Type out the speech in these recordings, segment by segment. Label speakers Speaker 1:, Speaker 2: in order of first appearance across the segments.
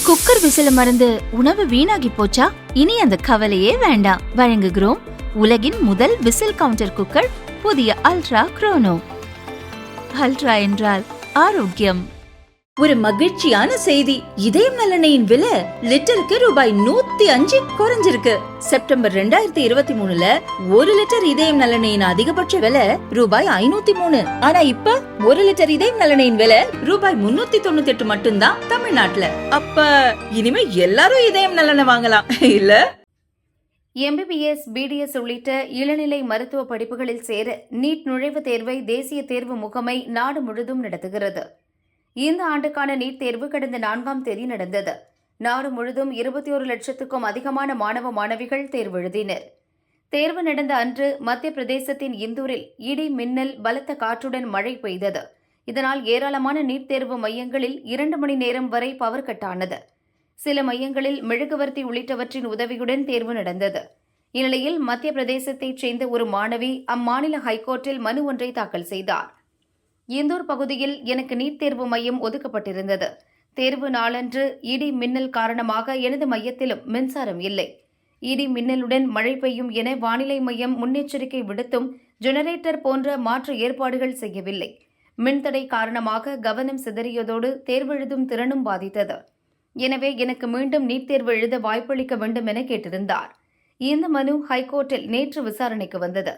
Speaker 1: Cooker விசில மறந்து உணவு வீணாகி போச்சா? இனி அந்த கவலையே வேண்டாம். வழங்குகிறோம் உலகின் முதல் விசில் கவுண்டர் குக்கர், புதிய அல்ட்ரா குரோனோ. அல்ட்ரா என்றால் ஆரோக்கியம்.
Speaker 2: ஒரு மகிழ்ச்சியான செய்தி. இதயம் நல்லெண்ணெயின் விலை லிட்டருக்கு ரூபாய் 105 குறைஞ்சிருக்கு. செப்டம்பர் 2023ல 1 லிட்டர் இதயம் நல்லெண்ணெயின் அதிகபட்ச விலை ரூபாய் 503. ஆனா இப்ப 1 லிட்டர் இதயம் நல்லெண்ணெயின் விலை ரூபாய் 398 மட்டும்தான் தமிழ்நாட்டுல. அப்ப இனிமே எல்லாரும் இதயம் நல்லெண்ணெய் வாங்கலாம் இல்ல?
Speaker 3: MBBS, BDS உள்ளிட்ட இளநிலை மருத்துவ படிப்புகளில் சேர நீட் நுழைவுத் தேர்வை தேசிய தேர்வு முகமை நாடு முழுதும் நடத்துகிறது. இந்த ஆண்டுக்கான நீட் தேர்வு கடந்த 4ஆம் தேதி நடந்தது. நாடு முழுதும் 21 லட்சத்துக்கும் அதிகமான மாணவ மாணவிகள் தேர்வு எழுதினர். தேர்வு நடந்த அன்று மத்திய பிரதேசத்தின் இந்தூரில் இடி, மின்னல், பலத்த காற்றுடன் மழை பெய்தது. இதனால் ஏராளமான நீட் தேர்வு மையங்களில் 2 மணி நேரம் வரை பவர் கட் ஆனது. சில மையங்களில் மெழுகுவர்த்தி உள்ளிட்டவற்றின் உதவியுடன் தேர்வு நடந்தது. இந்நிலையில் மத்திய பிரதேசத்தைச் சேர்ந்த ஒரு மாணவி அம்மாநில ஹைகோர்ட்டில் மனு ஒன்றை தாக்கல் செய்தார். இந்தூர் பகுதியில் எனக்கு நீட் தேர்வு மையம் ஒதுக்கப்பட்டிருந்தது. தேர்வு நாளன்று இடி, மின்னல் காரணமாக எனது மையத்திலும் மின்சாரம் இல்லை. இடி, மின்னலுடன் மழை பெய்யும் என வானிலை மையம் முன்னெச்சரிக்கை விடுத்தும் ஜெனரேட்டர் போன்ற மாற்று ஏற்பாடுகள் செய்யவில்லை. மின்தடை காரணமாக கவனம் சிதறியதோடு தேர்வெழுதும் திறனும் பாதித்தது. எனவே எனக்கு மீண்டும் நீட் தேர்வு எழுத வாய்ப்பளிக்க வேண்டும் என கேட்டிருந்தார். இந்த மனு ஹைகோர்ட்டில் நேற்று விசாரணைக்கு வந்தது.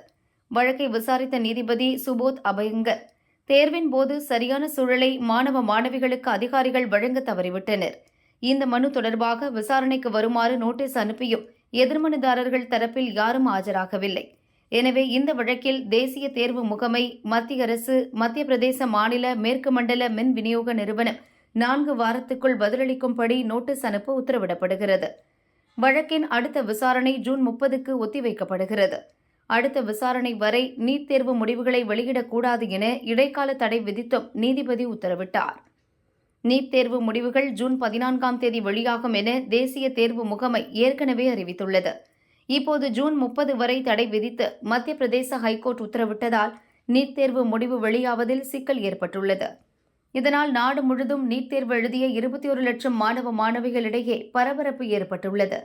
Speaker 3: வழக்கை விசாரித்த நீதிபதி சுபோத் அபயங்கர், தேர்வின் போது சரியான சூழலை மாணவ மாணவிகளுக்கு அதிகாரிகள் வழங்க தவறிவிட்டனர். இந்த மனு தொடர்பாக விசாரணைக்கு வருமாறு நோட்டீஸ் அனுப்பியும் எதிர்மனுதாரர்கள் தரப்பில் யாரும் ஆஜராகவில்லை. எனவே இந்த வழக்கில் தேசிய தேர்வு முகமை, மத்திய அரசு, மத்திய பிரதேச மாநில மேற்கு மண்டல மின் விநியோக நிறுவனம் 4 வாரத்துக்குள் பதிலளிக்கும்படி நோட்டீஸ் அனுப்ப உத்தரவிடப்படுகிறது. வழக்கின் அடுத்த விசாரணை ஜூன் 30க்கு ஒத்திவைக்கப்படுகிறது. அடுத்த விசாரணை வரை நீட் தேர்வு முடிவுகளை வெளியிடக்கூடாது என இடைக்கால தடை விதித்தும் நீதிபதி உத்தரவிட்டார். நீட் தேர்வு முடிவுகள் ஜூன் 14ஆம் தேதி வெளியாகும் என தேசிய தேர்வு முகமை ஏற்கனவே அறிவித்துள்ளது. இப்போது ஜூன் 30 வரை தடை விதித்து மத்திய பிரதேச ஹைகோர்ட் உத்தரவிட்டதால் நீட் தேர்வு முடிவு வெளியாவதில் சிக்கல் ஏற்பட்டுள்ளது. இதனால் நாடு முழுதும் நீட் தேர்வு எழுதிய 21 லட்சம் மாணவ மாணவிகளிடையே பரபரப்பு ஏற்பட்டுள்ளது.